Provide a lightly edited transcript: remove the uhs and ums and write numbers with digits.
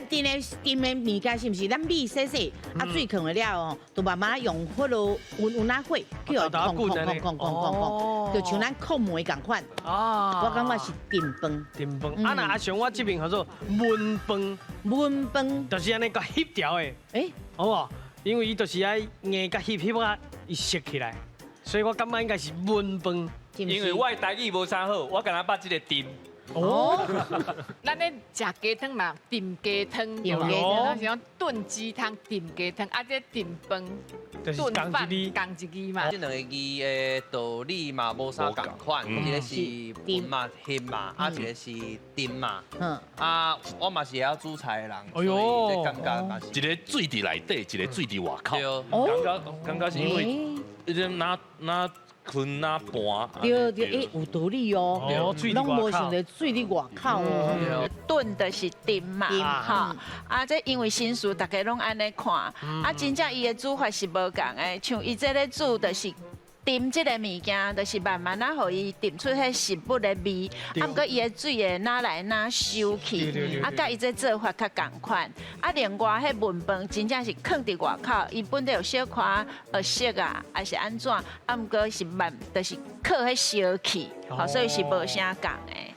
炖的物件是毋是咱米洗洗，啊水放了哦，就慢慢用迄落温仔火，叫哦就像咱控梅共款。啊，我感觉是炖饭，炖饭。啊，那阿雄我这边叫做焖饭，焖饭。就是安尼甲翕条的，诶，好无？因为伊就是爱硬甲翕啊，伊熟起来，所以我感觉应该是焖饭。因为我的台语无啥好，我敢若捌这个炖。哦，咱咧食鸡汤嘛，炖鸡汤，炖鸡汤是讲炖鸡汤、炖鸡汤，啊，这炖饭、就是炖饭，同一字共一字嘛。这两个字的道理嘛无啥共款，一个是炖嘛、翕嘛，啊一个是炖嘛。啊，我嘛是晓煮菜的人，所以这感觉嘛是一个水伫内底，一个水伫外口。对，感觉是因为一个拿困拿盘。对，诶，有道理哦。拢无想着水伫外口哦。炖的是炖嘛，哈，这因为新书大家拢安尼看，真正伊的煮法是无共的，像伊这个煮的是。炖这个物件，就是慢慢啊，互伊炖出迄食物的味，啊，毋过伊的水会哪来哪收去，啊，甲伊这做法较共款。啊，另外迄焖饭真正是放伫外口，伊本来有小可色啊，还是安怎，啊，毋过是慢，就是靠迄烧气，所以是无啥共的。